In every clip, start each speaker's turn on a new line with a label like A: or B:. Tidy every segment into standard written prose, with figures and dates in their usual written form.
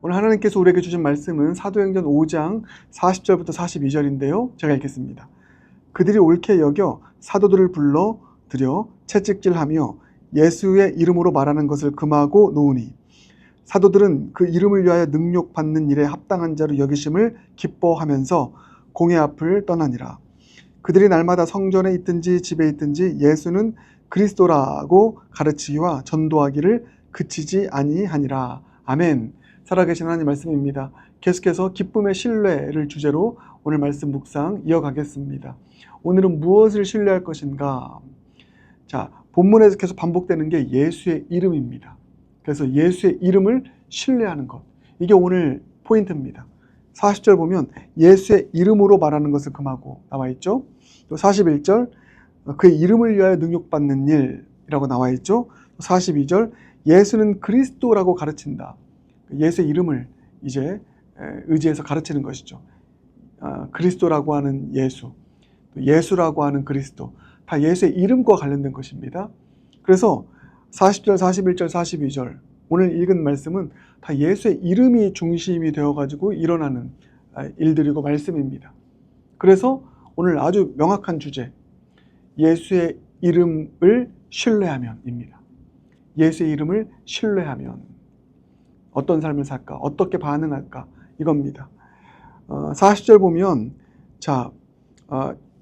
A: 오늘 하나님께서 우리에게 주신 말씀은 사도행전 5장 40절부터 42절인데요. 제가 읽겠습니다. 그들이 옳게 여겨 사도들을 불러 들여 채찍질하며 예수의 이름으로 말하는 것을 금하고 놓으니 사도들은 그 이름을 위하여 능욕받는 일에 합당한 자로 여기심을 기뻐하면서 공회 앞을 떠나니라. 그들이 날마다 성전에 있든지 집에 있든지 예수는 그리스도라고 가르치기와 전도하기를 그치지 아니하니라. 아멘. 살아계신 하나님 말씀입니다. 계속해서 기쁨의 신뢰를 주제로 오늘 말씀 묵상 이어가겠습니다. 오늘은 무엇을 신뢰할 것인가? 자, 본문에서 계속 반복되는 게 예수의 이름입니다. 그래서 예수의 이름을 신뢰하는 것. 이게 오늘 포인트입니다. 40절 보면 예수의 이름으로 말하는 것을 금하고 나와 있죠. 또 41절 그의 이름을 위하여 능욕받는 일이라고 나와 있죠. 42절 예수는 그리스도라고 가르친다. 예수의 이름을 이제 의지해서 가르치는 것이죠. 그리스도라고 하는 예수, 예수라고 하는 그리스도, 다 예수의 이름과 관련된 것입니다. 그래서 40절, 41절, 42절 오늘 읽은 말씀은 다 예수의 이름이 중심이 되어가지고 일어나는 일들이고 말씀입니다. 그래서 오늘 아주 명확한 주제, 예수의 이름을 신뢰하면입니다. 예수의 이름을 신뢰하면 어떤 삶을 살까? 어떻게 반응할까? 이겁니다. 40절 보면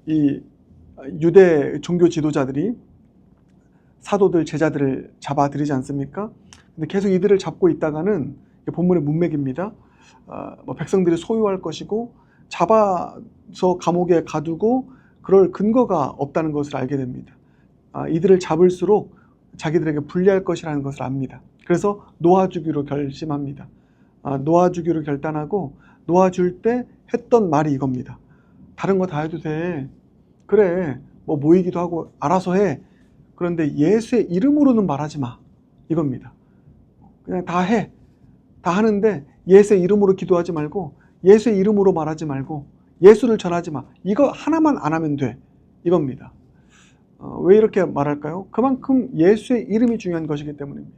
A: 이 유대 종교 지도자들이 사도들, 제자들을 잡아들이지 않습니까? 근데 계속 이들을 잡고 있다가는 본문의 문맥입니다. 백성들이 소유할 것이고 잡아서 감옥에 가두고 그럴 근거가 없다는 것을 알게 됩니다. 이들을 잡을수록 자기들에게 불리할 것이라는 것을 압니다. 그래서 놓아주기로 결심합니다. 놓아주기로 결단하고 놓아줄 때 했던 말이 이겁니다. 다른 거 다 해도 돼. 그래, 뭐 모이기도 하고 알아서 해. 그런데 예수의 이름으로는 말하지 마. 이겁니다. 그냥 다 해. 다 하는데 예수의 이름으로 기도하지 말고 예수의 이름으로 말하지 말고 예수를 전하지 마. 이거 하나만 안 하면 돼. 이겁니다. 왜 이렇게 말할까요? 그만큼 예수의 이름이 중요한 것이기 때문입니다.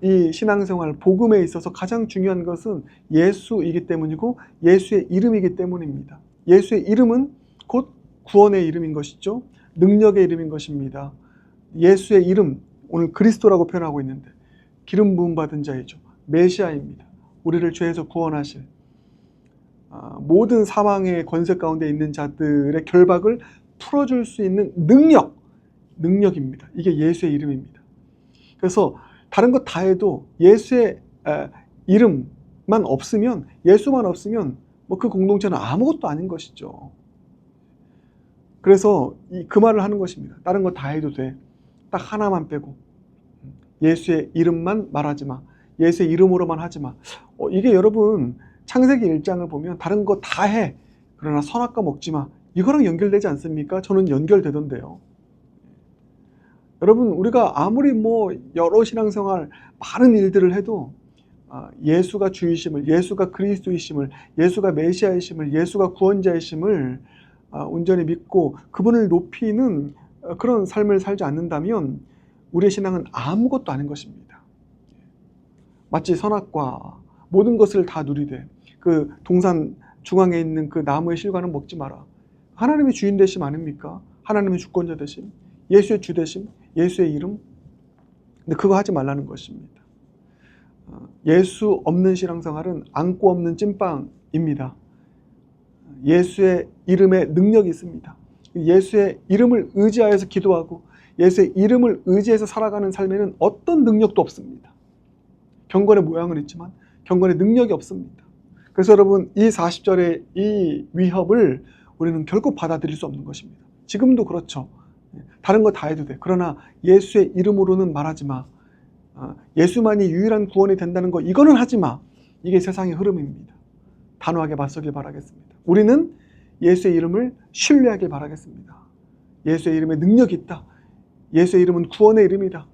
A: 이 신앙생활, 복음에 있어서 가장 중요한 것은 예수이기 때문이고 예수의 이름이기 때문입니다. 예수의 이름은 곧 구원의 이름인 것이죠. 능력의 이름인 것입니다. 예수의 이름, 오늘 그리스도라고 표현하고 있는데 기름 부음 받은 자이죠. 메시아입니다. 우리를 죄에서 구원하실 모든 사망의 권세 가운데 있는 자들의 결박을 풀어줄 수 있는 능력입니다. 이게 예수의 이름입니다. 그래서 다른 거 다 해도 예수의 이름만 없으면, 예수만 없으면 뭐 그 공동체는 아무것도 아닌 것이죠. 그래서 그 말을 하는 것입니다. 다른 거 다 해도 돼. 딱 하나만 빼고 예수의 이름만 말하지 마. 예수의 이름으로만 하지 마. 이게 여러분 창세기 1장을 보면 다른 거 다 해. 그러나 선악과 먹지 마. 이거랑 연결되지 않습니까? 저는 연결되던데요. 여러분 우리가 아무리 뭐 여러 신앙생활 많은 일들을 해도 예수가 주이심을, 예수가 그리스도이심을, 예수가 메시아이심을, 예수가 구원자이심을 온전히 믿고 그분을 높이는 그런 삶을 살지 않는다면 우리의 신앙은 아무것도 아닌 것입니다. 마치 선악과 모든 것을 다 누리되 그 동산 중앙에 있는 그 나무의 실과는 먹지 마라. 하나님의 주인 되심 아닙니까? 하나님의 주권자 되심, 예수의 주 되심, 예수의 이름. 근데 그거 하지 말라는 것입니다. 예수 없는 신앙생활은 안고 없는 찐빵입니다. 예수의 이름에 능력이 있습니다. 예수의 이름을 의지하여서 기도하고 예수의 이름을 의지해서 살아가는 삶에는 어떤 능력도 없습니다. 경건의 모양은 있지만 경건의 능력이 없습니다. 그래서 여러분 이 40절의 이 위협을 우리는 결코 받아들일 수 없는 것입니다. 지금도 그렇죠. 다른 거 다 해도 돼. 그러나 예수의 이름으로는 말하지 마. 예수만이 유일한 구원이 된다는 거 이거는 하지 마. 이게 세상의 흐름입니다. 단호하게 맞서길 바라겠습니다. 우리는 예수의 이름을 신뢰하길 바라겠습니다. 예수의 이름에 능력이 있다. 예수의 이름은 구원의 이름이다.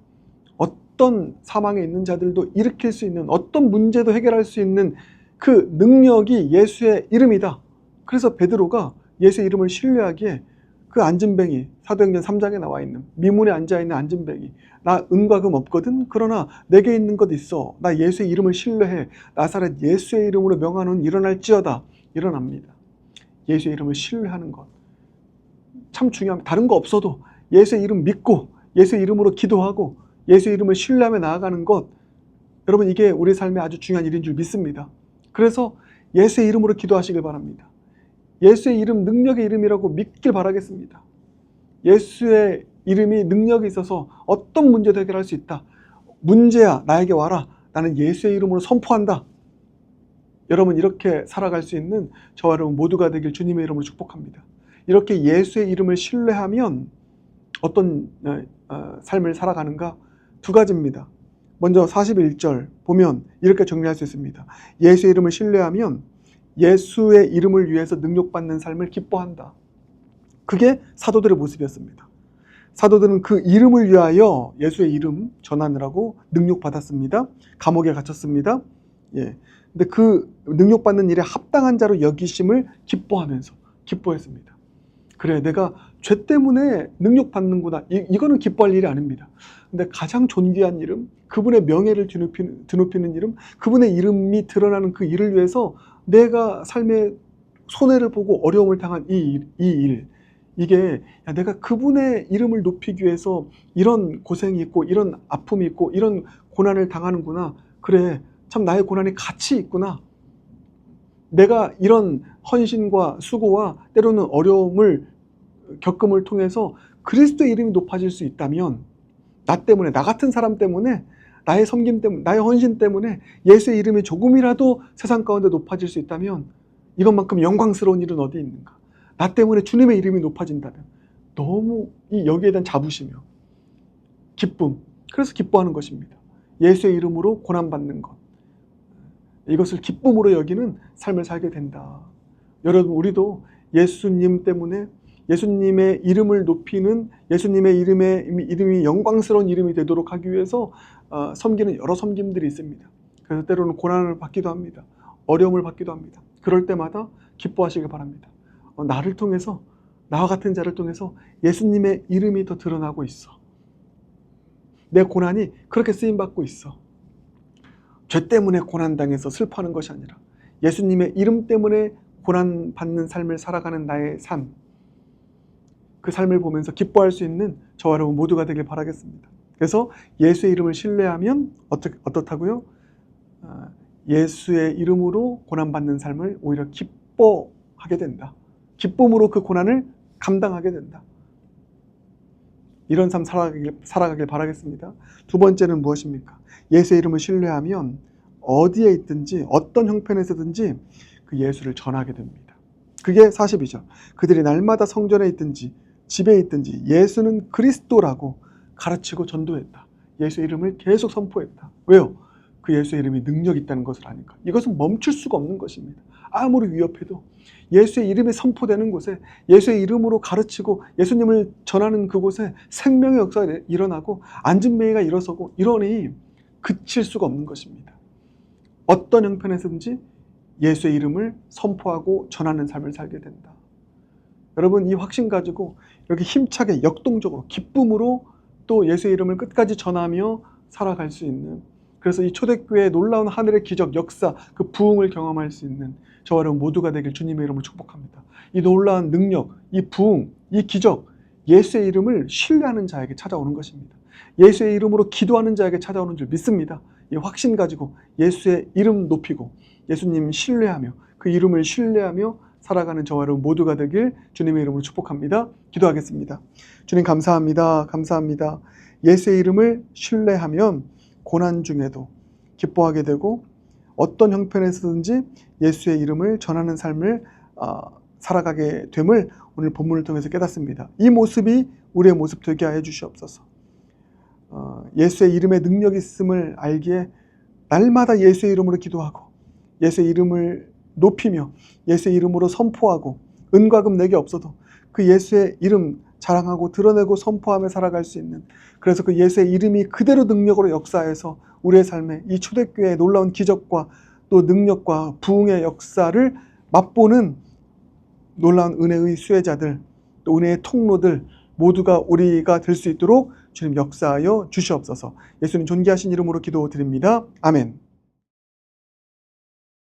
A: 어떤 사망에 있는 자들도 일으킬 수 있는, 어떤 문제도 해결할 수 있는 그 능력이 예수의 이름이다. 그래서 베드로가 예수의 이름을 신뢰하기에 그 안진뱅이, 사도행전 3장에 나와 있는 미문에 앉아있는 안진뱅이, 나 은과 금 없거든. 그러나 내게 있는 것 있어. 나 예수의 이름을 신뢰해. 나사렛 예수의 이름으로 명하노니 일어날지어다. 일어납니다. 예수의 이름을 신뢰하는 것 참 중요합니다. 다른 거 없어도 예수의 이름 믿고 예수의 이름으로 기도하고 예수의 이름을 신뢰하며 나아가는 것, 여러분 이게 우리 삶에 아주 중요한 일인 줄 믿습니다. 그래서 예수의 이름으로 기도하시길 바랍니다. 예수의 이름 능력의 이름이라고 믿길 바라겠습니다. 예수의 이름이 능력이 있어서 어떤 문제도 해결할 수 있다. 문제야 나에게 와라. 나는 예수의 이름으로 선포한다. 여러분 이렇게 살아갈 수 있는 저와 여러분 모두가 되길 주님의 이름으로 축복합니다. 이렇게 예수의 이름을 신뢰하면 어떤 삶을 살아가는가? 두 가지입니다. 먼저 41절 보면 이렇게 정리할 수 있습니다. 예수의 이름을 신뢰하면 예수의 이름을 위해서 능력받는 삶을 기뻐한다. 그게 사도들의 모습이었습니다. 사도들은 그 이름을 위하여 예수의 이름 전하느라고 능력받았습니다. 감옥에 갇혔습니다. 근데 그 능력받는 일에 합당한 자로 여기심을 기뻐했습니다. 그래, 내가 죄 때문에 능력받는구나. 이거는 기뻐할 일이 아닙니다. 근데 가장 존귀한 이름, 그분의 명예를 드높이는 이름, 그분의 이름이 드러나는 그 일을 위해서 내가 삶의 손해를 보고 어려움을 당한 이 일, 이게 내가 그분의 이름을 높이기 위해서 이런 고생이 있고 이런 아픔이 있고 이런 고난을 당하는구나. 그래, 참 나의 고난이 가치 있구나. 내가 이런 헌신과 수고와 때로는 어려움을 겪음을 통해서 그리스도의 이름이 높아질 수 있다면, 나 때문에, 나 같은 사람 때문에, 나의 섬김 때문에, 나의 헌신 때문에 예수의 이름이 조금이라도 세상 가운데 높아질 수 있다면 이것만큼 영광스러운 일은 어디 있는가? 나 때문에 주님의 이름이 높아진다면 너무 여기에 대한 자부심이요, 기쁨, 그래서 기뻐하는 것입니다. 예수의 이름으로 고난받는 것, 이것을 기쁨으로 여기는 삶을 살게 된다. 여러분 우리도 예수님 때문에 예수님의 이름을 높이는, 예수님의 이름이 영광스러운 이름이 되도록 하기 위해서 섬기는 여러 섬김들이 있습니다. 그래서 때로는 고난을 받기도 합니다. 어려움을 받기도 합니다. 그럴 때마다 기뻐하시길 바랍니다. 나를 통해서, 나와 같은 자를 통해서 예수님의 이름이 더 드러나고 있어. 내 고난이 그렇게 쓰임받고 있어. 죄 때문에 고난당해서 슬퍼하는 것이 아니라 예수님의 이름 때문에 고난받는 삶을 살아가는 나의 삶, 그 삶을 보면서 기뻐할 수 있는 저와 여러분 모두가 되길 바라겠습니다. 그래서 예수의 이름을 신뢰하면 어떻다고요? 예수의 이름으로 고난받는 삶을 오히려 기뻐하게 된다. 기쁨으로 그 고난을 감당하게 된다. 이런 삶 살아가길 바라겠습니다. 두 번째는 무엇입니까? 예수의 이름을 신뢰하면 어디에 있든지 어떤 형편에서든지 그 예수를 전하게 됩니다. 그게 42절. 그들이 날마다 성전에 있든지 집에 있든지 예수는 그리스도라고 가르치고 전도했다. 예수의 이름을 계속 선포했다. 왜요? 그 예수의 이름이 능력이 있다는 것을 아니까. 이것은 멈출 수가 없는 것입니다. 아무리 위협해도 예수의 이름이 선포되는 곳에, 예수의 이름으로 가르치고 예수님을 전하는 그곳에 생명의 역사가 일어나고 안진뱅이가 일어서고 이러니 그칠 수가 없는 것입니다. 어떤 형편에서든지 예수의 이름을 선포하고 전하는 삶을 살게 된다. 여러분 이 확신 가지고 이렇게 힘차게 역동적으로 기쁨으로 또 예수의 이름을 끝까지 전하며 살아갈 수 있는, 그래서 이 초대교회의 놀라운 하늘의 기적, 역사, 그 부흥을 경험할 수 있는 저와 여러분 모두가 되길 주님의 이름으로 축복합니다. 이 놀라운 능력, 이 부흥, 이 기적, 예수의 이름을 신뢰하는 자에게 찾아오는 것입니다. 예수의 이름으로 기도하는 자에게 찾아오는 줄 믿습니다. 이 확신 가지고 예수의 이름 높이고 예수님 신뢰하며 그 이름을 신뢰하며 살아가는 저와 여러분 모두가 되길 주님의 이름으로 축복합니다. 기도하겠습니다. 주님 감사합니다. 감사합니다. 예수의 이름을 신뢰하면 고난 중에도 기뻐하게 되고 어떤 형편에서든지 예수의 이름을 전하는 삶을 살아가게 됨을 오늘 본문을 통해서 깨닫습니다. 이 모습이 우리의 모습 되게 하여 주시옵소서. 예수의 이름에 능력이 있음을 알기에 날마다 예수의 이름으로 기도하고 예수의 이름을 높이며 예수의 이름으로 선포하고 은과 금 내게 없어도 그 예수의 이름 자랑하고 드러내고 선포하며 살아갈 수 있는, 그래서 그 예수의 이름이 그대로 능력으로 역사해서 우리의 삶에 이 초대교회의 놀라운 기적과 또 능력과 부흥의 역사를 맛보는 놀라운 은혜의 수혜자들, 또 또 은혜의 통로들 모두가 우리가 될 수 있도록 주님 역사하여 주시옵소서. 예수님 존귀하신 이름으로 기도드립니다. 아멘.